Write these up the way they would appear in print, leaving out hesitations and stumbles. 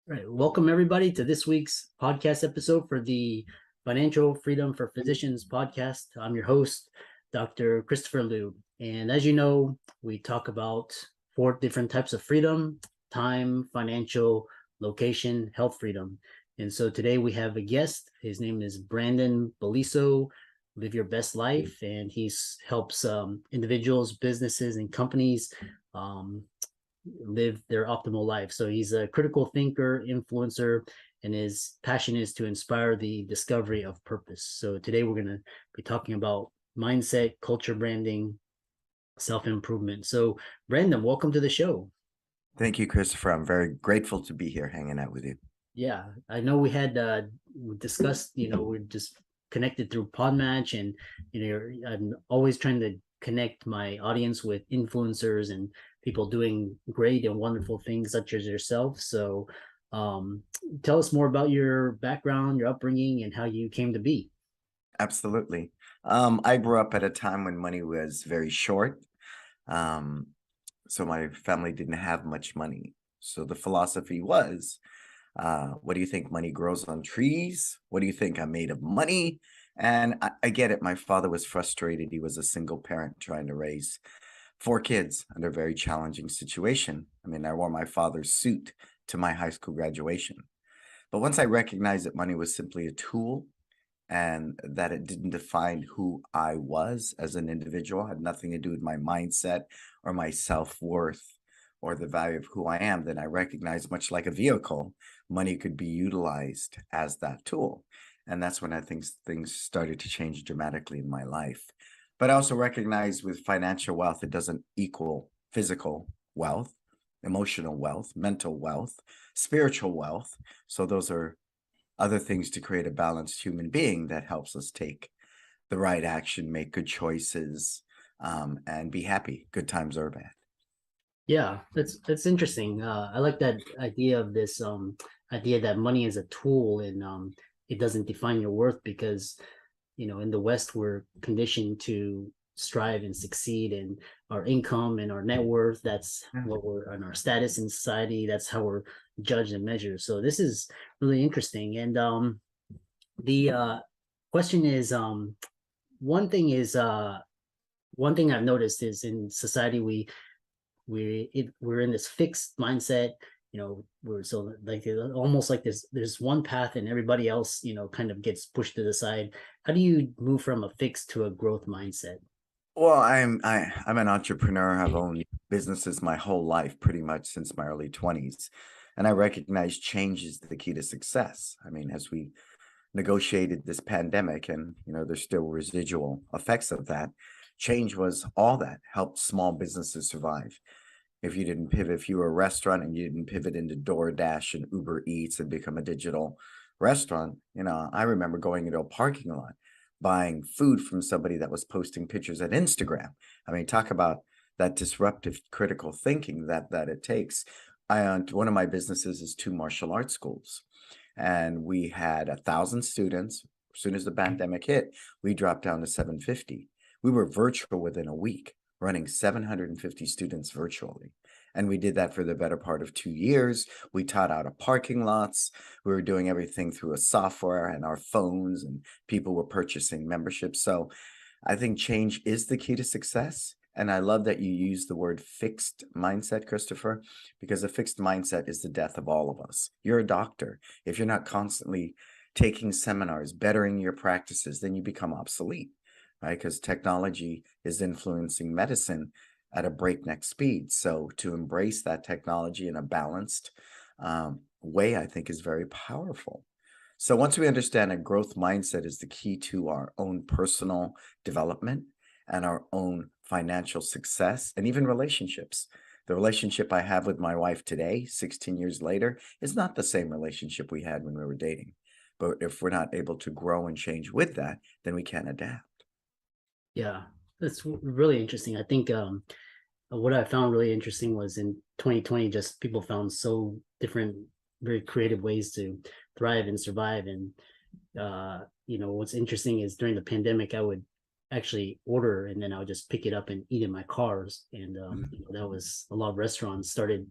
All right. Welcome, everybody, to this week's podcast episode for the Financial Freedom for Physicians podcast. I'm your host, Dr. Christopher Liu. And as you know, we talk about four different types of freedom: time, financial, location, health freedom. And so today we have a guest. His name is Brannon Beliso. Live your best life, and he helps individuals, businesses, and companies um, live their optimal life. So he's a critical thinker, influencer, and his passion is to inspire the discovery of purpose. So today we're going to be talking about mindset, culture branding, self-improvement. So Brandon, welcome to the show. Thank you, Christopher. I'm very grateful to be here hanging out with you. Yeah, I know we had discussed, we're just connected through Podmatch, and I'm always trying to connect my audience with influencers and people doing great and wonderful things such as yourself. So um, tell us more about your background, your upbringing, and how you came to be. Absolutely. I grew up at a time when money was very short. Um, so my family didn't have much money. So the philosophy was, what do you think money grows on trees? What do you think I'm made of money? And I get it. My father was frustrated. He was a single parent trying to raise four kids under a very challenging situation. I mean, I wore my father's suit to my high school graduation. But once I recognized that money was simply a tool and that it didn't define who I was as an individual, had nothing to do with my mindset or my self-worth or the value of who I am, then I recognized, much like a vehicle, money could be utilized as that tool. And that's when I think things started to change dramatically in my life. But I also recognize with financial wealth, it doesn't equal physical wealth, emotional wealth, mental wealth, spiritual wealth. So those are other things to create a balanced human being that helps us take the right action, make good choices, and be happy, good times or bad. Yeah, that's interesting. I like that idea of this idea that money is a tool, and it doesn't define your worth, because in the West, we're conditioned to strive and succeed, and our income and our net worth, that's Yeah. what we're on, our status in society, that's how we're judged and measured. So this is really interesting. And the question is, one thing is, one thing I've noticed is in society, we're in this fixed mindset. We're so like almost like there's one path, and everybody else kind of gets pushed to the side. How do you move from a fixed to a growth mindset? Well, I'm an entrepreneur. I've owned businesses my whole life, pretty much since my early 20s. And I recognize change is the key to success. I mean, as we negotiated this pandemic, and there's still residual effects of that, change was all that helped small businesses survive. If you didn't pivot, if you were a restaurant and you didn't pivot into DoorDash and Uber Eats and become a digital restaurant, I remember going into a parking lot, buying food from somebody that was posting pictures at Instagram. I mean, talk about that disruptive critical thinking that it takes. One of my businesses is two martial arts schools, and we had 1,000 students. As soon as the pandemic hit, we dropped down to 750. We were virtual within a week, running 750 students virtually. And we did that for the better part of 2 years. We taught out of parking lots. We were doing everything through a software and our phones, and people were purchasing memberships. So I think change is the key to success. And I love that you use the word fixed mindset, Christopher, because a fixed mindset is the death of all of us. You're a doctor. If you're not constantly taking seminars, bettering your practices, then you become obsolete, right? Because technology is influencing medicine at a breakneck speed. So to embrace that technology in a balanced way, I think is very powerful. So once we understand a growth mindset is the key to our own personal development and our own financial success and even relationships. The relationship I have with my wife today, 16 years later, is not the same relationship we had when we were dating. But if we're not able to grow and change with that, then we can't adapt. Yeah, that's really interesting. I think what I found really interesting was in 2020, just people found so different, very creative ways to thrive and survive. And what's interesting is during the pandemic, I would actually order, and then I would just pick it up and eat in my cars. And that was, a lot of restaurants started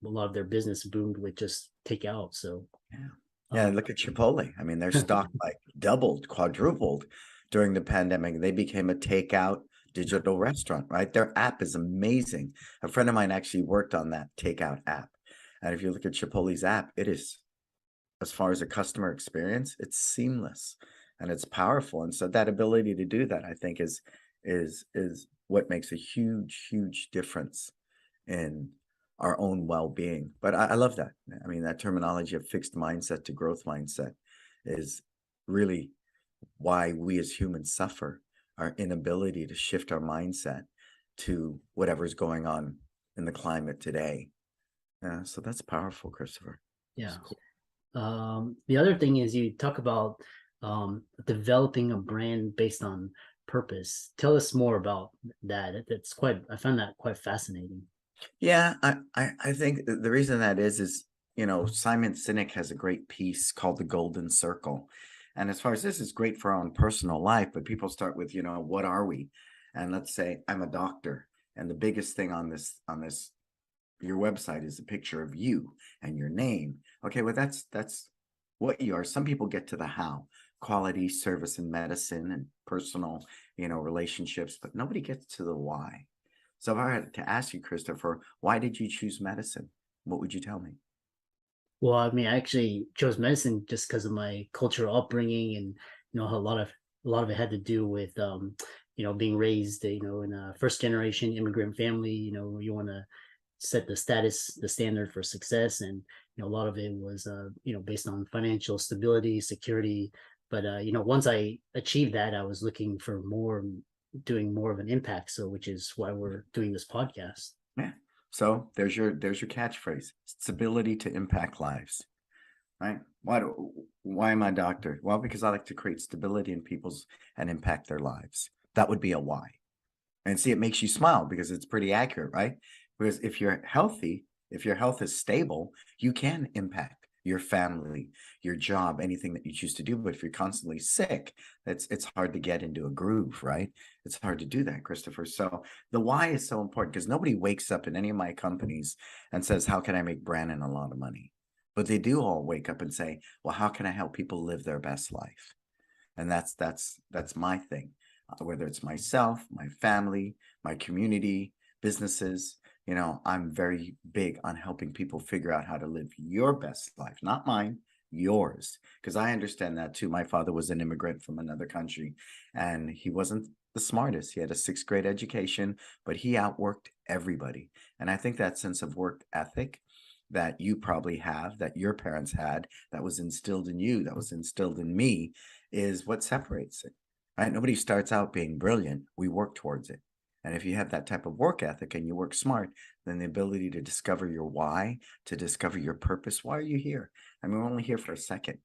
a lot of their business boomed with just takeout. So, Yeah. Yeah, um, look at Chipotle. I mean, their stock like doubled, quadrupled during the pandemic. They became a takeout digital restaurant, right? Their app is amazing. A friend of mine actually worked on that takeout app. And if you look at Chipotle's app, it is, as far as a customer experience, it's seamless and it's powerful. And so that ability to do that, I think, is what makes a huge, huge difference in our own well-being. But I love that. I mean, that terminology of fixed mindset to growth mindset is really why we as humans suffer, our inability to shift our mindset to whatever's going on in the climate today. Yeah, so that's powerful, Christopher. It's yeah. cool. The other thing is you talk about developing a brand based on purpose. Tell us more about that. That's quite, I found that quite fascinating. Yeah, I think the reason that is, Simon Sinek has a great piece called The Golden Circle. And as far as this is great for our own personal life, but people start with, what are we? And let's say I'm a doctor. And the biggest thing on this your website is a picture of you and your name. Okay, well that's what you are. Some people get to the how, quality service in medicine and personal, relationships, but nobody gets to the why. So if I had to ask you, Christopher, why did you choose medicine? What would you tell me? Well, I mean, I actually chose medicine just because of my cultural upbringing, and a lot of it had to do with being raised, in a first generation immigrant family. You want to set the status, the standard for success, and a lot of it was based on financial stability, security. But once I achieved that, I was looking for more, doing more of an impact. So, which is why we're doing this podcast. Yeah. So there's your catchphrase. Stability to impact lives. Right? Why am I a doctor? Well, because I like to create stability in people's and impact their lives. That would be a why. And see, it makes you smile because it's pretty accurate, right? Because if you're healthy, if your health is stable, you can impact your family, your job, anything that you choose to do. But if you're constantly sick, it's hard to get into a groove, right? It's hard to do that, Christopher. So the why is so important because nobody wakes up in any of my companies and says, "How can I make Brannon a lot of money?" But they do all wake up and say, "Well, how can I help people live their best life?" And that's my thing. Whether it's myself, my family, my community, businesses, I'm very big on helping people figure out how to live your best life, not mine, yours. Because I understand that too. My father was an immigrant from another country, and he wasn't the smartest. He had a sixth grade education, but he outworked everybody. And I think that sense of work ethic that you probably have, that your parents had, that was instilled in you, that was instilled in me, is what separates it, right? Nobody starts out being brilliant. We work towards it. And if you have that type of work ethic and you work smart, then the ability to discover your why, to discover your purpose. Why are you here? I mean, we're only here for a second,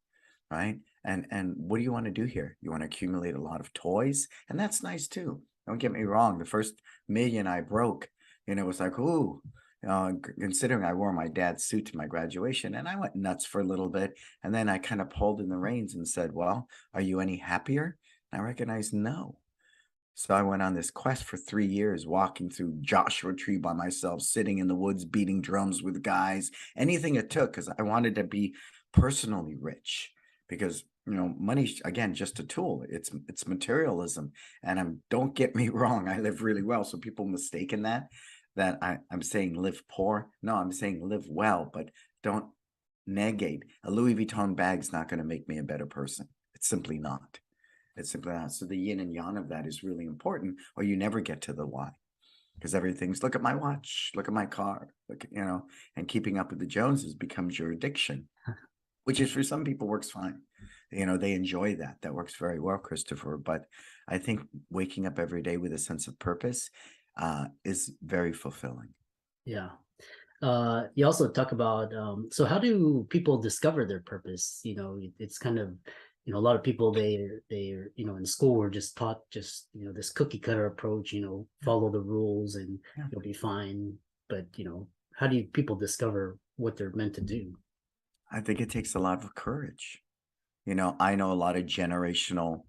right? And what do you want to do here? You want to accumulate a lot of toys, and that's nice too. Don't get me wrong. The first million I broke, was like, ooh, considering I wore my dad's suit to my graduation, and I went nuts for a little bit, and then I kind of pulled in the reins and said, "Well, are you any happier?" And I recognized no. So I went on this quest for 3 years, walking through Joshua Tree by myself, sitting in the woods, beating drums with guys, anything it took, because I wanted to be personally rich. Because money's again just a tool. It's materialism, and don't get me wrong, I live really well. So people mistaken that I'm saying live poor. No, I'm saying live well, but don't negate. A Louis Vuitton bag's not going to make me a better person. It's simply not. It's simply not. So the yin and yang of that is really important, or you never get to the why. Because everything's look at my watch, look at my car, and keeping up with the Joneses becomes your addiction, which is for some people works fine. They enjoy that. That works very well, Christopher. But I think waking up every day with a sense of purpose is very fulfilling. Yeah. You also talk about so how do people discover their purpose? It's kind of, a lot of people, they're in school were just taught just this cookie cutter approach, follow the rules and Yeah. you'll be fine. But how do people discover what they're meant to do? I think it takes a lot of courage. I know a lot of generational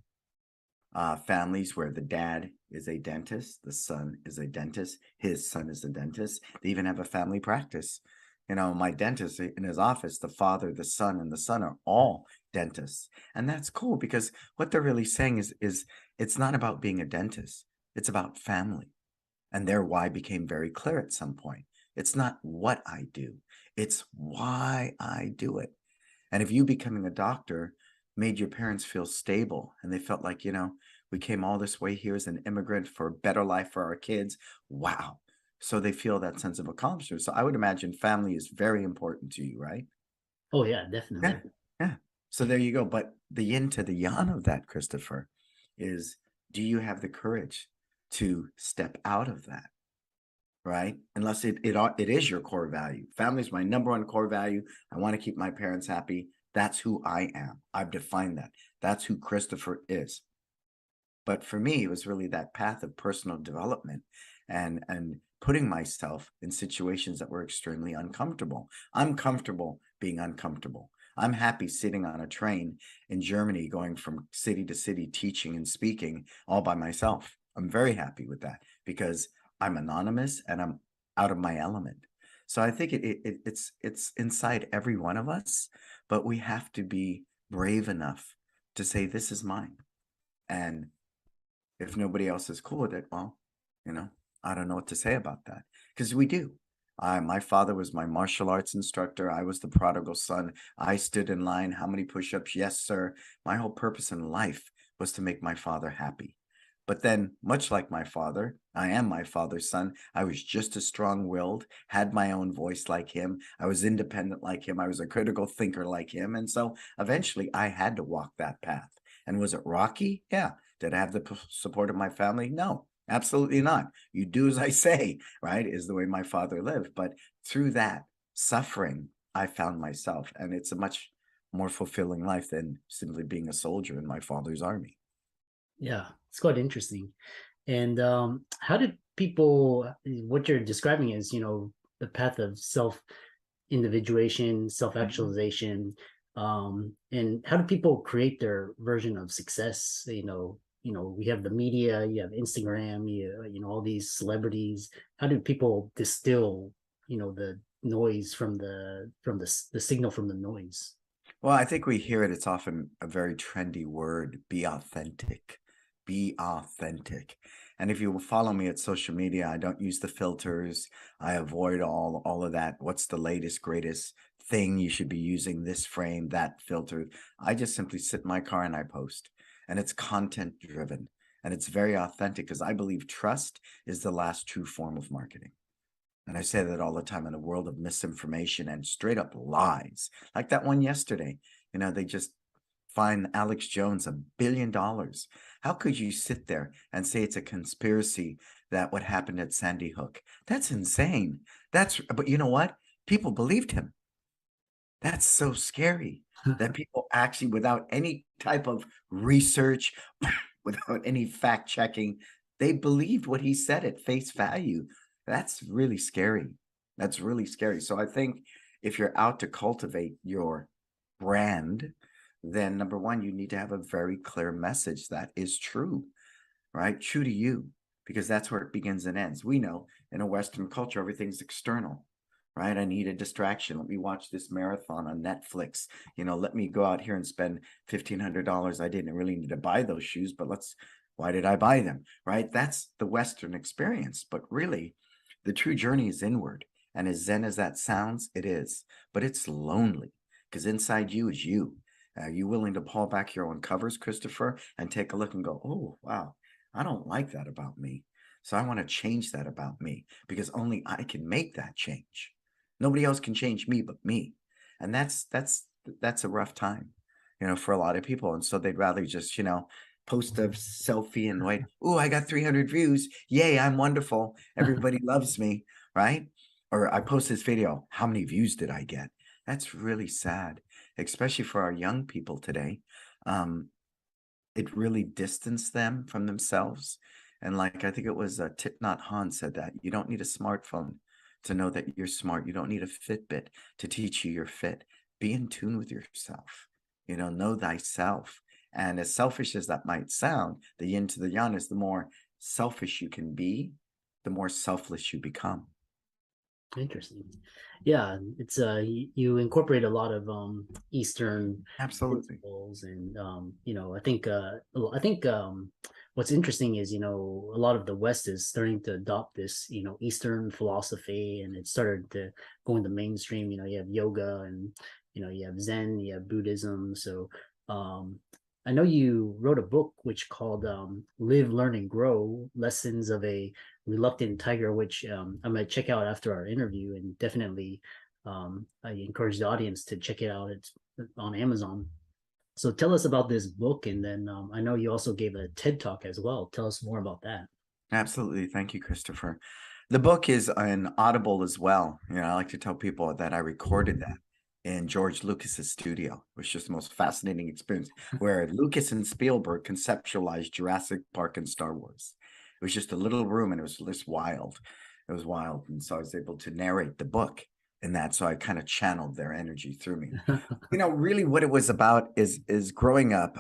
families where the dad is a dentist, the son is a dentist, his son is a dentist. They even have a family practice. My dentist in his office, the father, the son, and the son are all dentists. And that's cool because what they're really saying is it's not about being a dentist. It's about family. And their why became very clear at some point. It's not what I do, it's why I do it. And if you becoming a doctor made your parents feel stable and they felt like, we came all this way here as an immigrant for a better life for our kids, wow. So they feel that sense of accomplishment. So I would imagine family is very important to you, right? Oh yeah, Yeah. definitely. Yeah. So there you go. But the yin to the yang of that, Christopher, is do you have the courage to step out of that? Right? Unless it is your core value. Family is my number one core value. I want to keep my parents happy. That's who I am. I've defined that. That's who Christopher is. But for me, it was really that path of personal development and putting myself in situations that were extremely uncomfortable. I'm comfortable being uncomfortable. I'm happy sitting on a train in Germany, going from city to city, teaching and speaking all by myself. I'm very happy with that because I'm anonymous and I'm out of my element. So I think it's inside every one of us, but we have to be brave enough to say, this is mine. And if nobody else is cool with it, well, you know, I don't know what to say about that because we do. My father was my martial arts instructor. I was the prodigal son. I stood in line. How many push-ups? Yes, sir. My whole purpose in life was to make my father happy. But then, much like my father, I am my father's son. I was just as strong-willed, had my own voice like him. I was independent like him. I was a critical thinker like him. And so eventually I had to walk that path. And was it rocky? Yeah. Did I have the support of my family? No, absolutely not. You do as I say, right? Is the way my father lived. But through that suffering, I found myself. And it's a much more fulfilling life than simply being a soldier in my father's army. Yeah, it's quite interesting. And how did people, what you're describing is, the path of self individuation, self Mhm. actualization, and how do people create their version of success? We have the media, you have Instagram, all these celebrities. How do people distill, the noise from the signal from the noise? Well, I think we hear it. It's often a very trendy word, be authentic. Be authentic. And if you will follow me at social media, I don't use the filters. I avoid all of that. What's the latest, greatest thing you should be using, this frame, that filter. I just simply sit in my car and I post. And it's content driven. And it's very authentic because I believe trust is the last true form of marketing. And I say that all the time in a world of misinformation and straight up lies, like that one yesterday. They just fined Alex Jones $1 billion. How could you sit there and say it's a conspiracy that what happened at Sandy Hook? That's insane. But you know what? People believed him. That's so scary that people actually, without any type of research, without any fact checking, they believed what he said at face value. That's really scary. That's really scary. So I think if you're out to cultivate your brand, then number one, you need to have a very clear message that is true, right? True to you, because that's where it begins and ends. We know in a Western culture, everything's external, right? I need a distraction. Let me watch this marathon on Netflix. Let me go out here and spend $1,500. I didn't really need to buy those shoes, but why did I buy them, right? That's the Western experience. But really, the true journey is inward. And as zen as that sounds, it is. But it's lonely because inside you is you. Are you willing to pull back your own covers, Christopher, and take a look and go, oh, wow, I don't like that about me. So I want to change that about me because only I can make that change. Nobody else can change me but me. And that's a rough time, for a lot of people. And so they'd rather just, post a selfie and wait, oh, I got 300 views. Yay, I'm wonderful. Everybody loves me, right? Or I post this video. How many views did I get? That's really sad, especially for our young people today. Um, it really distanced them from themselves. And like I think it was Thich Nhat Hanh said that you don't need a smartphone to know that you're smart. You don't need a Fitbit to teach you you're fit. Be in tune with yourself. Know thyself. And as selfish as that might sound, the yin to the yang is the more selfish you can be, the more selfless you become. Interesting. Yeah, it's you incorporate a lot of Eastern Absolutely. principles, and I think what's interesting is, a lot of the West is starting to adopt this, Eastern philosophy, and it started to go in the mainstream. You have yoga, and you have Zen, you have Buddhism. So um I know you wrote a book which called Live, Learn, and Grow: Lessons of a Reluctant Tiger, which I'm going to check out after our interview, and definitely I encourage the audience to check it out. It's on Amazon. So tell us about this book, and then I know you also gave a TED talk as well. Tell us more about that. Absolutely. Thank you, Christopher. The book is an Audible as well. I like to tell people that I recorded that in George Lucas's studio. It was just the most fascinating experience where Lucas and Spielberg conceptualized Jurassic Park and Star Wars. It was just a little room and it was just wild. It was wild. And so I was able to narrate the book in that. So I kind of channeled their energy through me. Really what it was about is growing up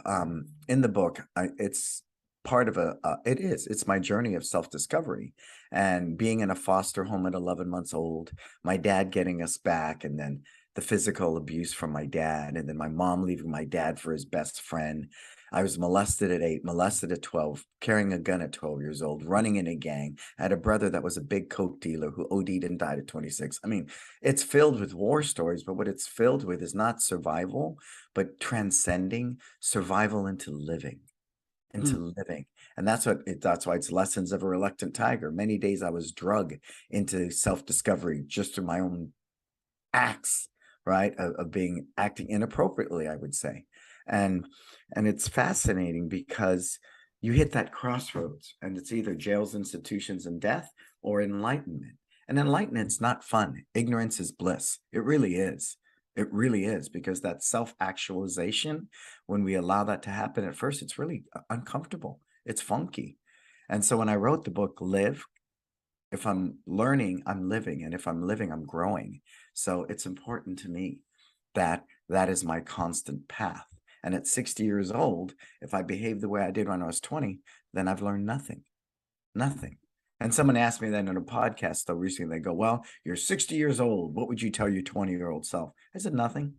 in the book. It's part of it's my journey of self-discovery, and being in a foster home at 11 months old, my dad getting us back, and then the physical abuse from my dad, and then my mom leaving my dad for his best friend. I was molested at 8, molested at 12, carrying a gun at 12 years old, running in a gang. I had a brother that was a big coke dealer who OD'd and died at 26. I mean, it's filled with war stories, but what it's filled with is not survival, but transcending survival into living, Mm. into living. And that's why it's Lessons of a Reluctant Tiger. Many days I was drug into self-discovery just through my own acts, right? Of being acting inappropriately, I would say. And it's fascinating because you hit that crossroads, and it's either jails, institutions, and death, or enlightenment. And enlightenment's not fun. Ignorance is bliss. It really is. It really is, because that self-actualization, when we allow that to happen at first, it's really uncomfortable. It's funky. And so when I wrote the book, Live, if I'm learning, I'm living. And if I'm living, I'm growing. So it's important to me that that is my constant path. And at 60 years old, if I behave the way I did when I was 20, then I've learned nothing, nothing. And someone asked me that in a podcast though recently. They go, well, you're 60 years old. What would you tell your 20-year-old self? I said, nothing.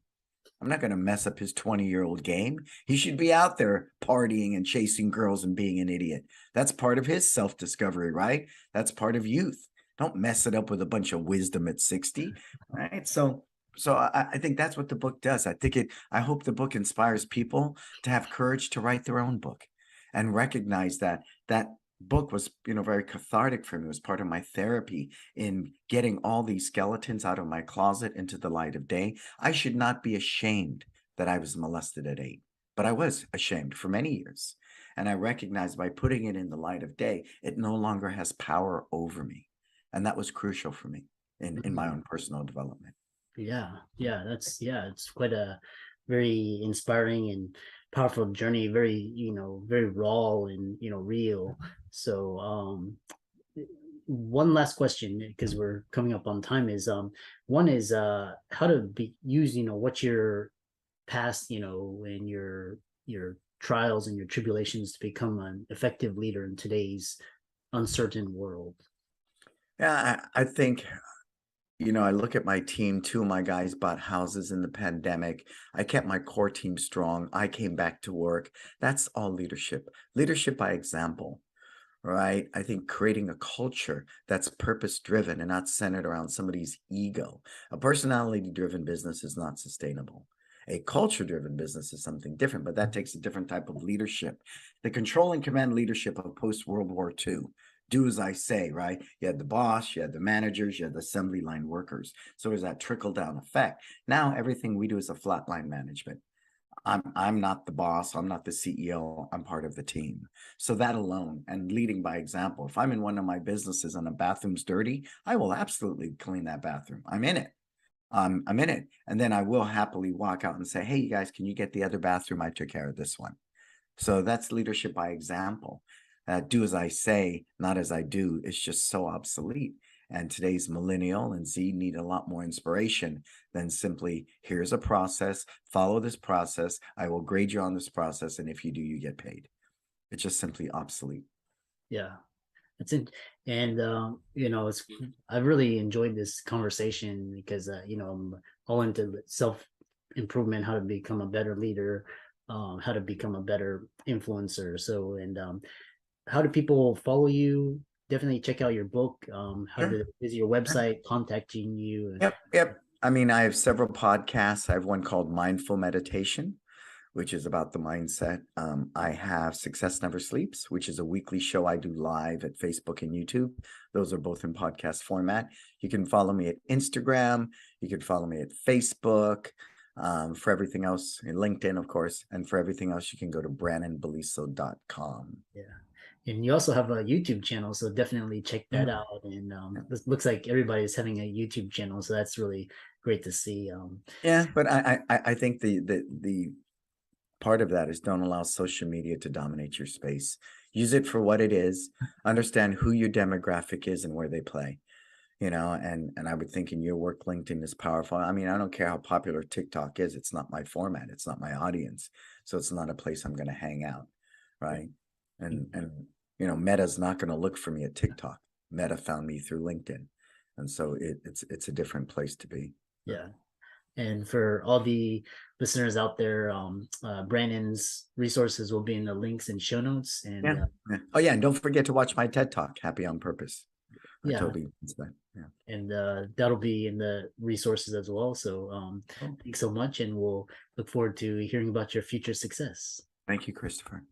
I'm not going to mess up his 20-year-old game. He should be out there partying and chasing girls and being an idiot. That's part of his self-discovery, right? That's part of youth. Don't mess it up with a bunch of wisdom at 60, right? So I think that's what the book does. I hope the book inspires people to have courage to write their own book and recognize that that book was, very cathartic for me. It was part of my therapy in getting all these skeletons out of my closet into the light of day. I should not be ashamed that I was molested at 8, but I was ashamed for many years. And I recognized by putting it in the light of day, it no longer has power over me. And that was crucial for me in my Mm. own personal development. Yeah, it's quite a very inspiring and powerful journey. Very, very raw and real. So one last question, because we're coming up on time, is one is how to be use what your past, and your trials and your tribulations to become an effective leader in today's uncertain world. Yeah, I think, I look at my team. 2 of my guys bought houses in the pandemic. I kept my core team strong. I came back to work. That's all leadership. Leadership by example, right? I think creating a culture that's purpose driven and not centered around somebody's ego. A personality driven business is not sustainable. A culture driven business is something different, but that takes a different type of leadership. The control and command leadership of post World War II. Do as I say, right? You had the boss, you had the managers, you had the assembly line workers. So there's that trickle down effect. Now everything we do is a flatline management. I'm not the boss. I'm not the CEO. I'm part of the team. So that alone, and leading by example. If I'm in one of my businesses and a bathroom's dirty, I will absolutely clean that bathroom. I'm in it. I'm in it. And then I will happily walk out and say, hey, you guys, can you get the other bathroom? I took care of this one. So that's leadership by example. Do as I say, not as I do, is just so obsolete. And today's millennial and Z need a lot more inspiration than simply, here's a process, follow this process, I will grade you on this process, and if you do, you get paid. It's just simply obsolete. Yeah. That's it. And it's I really enjoyed this conversation because I'm all into self improvement, how to become a better leader, how to become a better influencer. So, and how do people follow you? Definitely check out your book. Sure. Is your website contacting you? Yep, yep. I mean, I have several podcasts. I have one called Mindful Meditation, which is about the mindset. I have Success Never Sleeps, which is a weekly show I do live at Facebook and YouTube. Those are both in podcast format. You can follow me at Instagram. You can follow me at Facebook. For everything else, in LinkedIn, of course. And for everything else, you can go to brannonbeliso.com. Yeah. And you also have a YouTube channel, so definitely check Yeah. that out. And Yeah. this looks like everybody's having a YouTube channel, so that's really great to see. Yeah, but I think the part of that is don't allow social media to dominate your space. Use it for what it is. Understand who your demographic is and where they play. And I would think in your work, LinkedIn is powerful. I mean, I don't care how popular TikTok is. It's not my format. It's not my audience. So it's not a place I'm going to hang out. Right. And Meta's not going to look for me at TikTok. Meta found me through LinkedIn. And so it's a different place to be. Yeah. And for all the listeners out there, Brandon's resources will be in the links and show notes. And Yeah. Yeah. Oh yeah. And don't forget to watch my TED Talk, Happy on Purpose. I yeah, totally missed that. Yeah. and that'll be in the resources as well. So Oh, thanks so much, and we'll look forward to hearing about your future success. thank you, Christopher.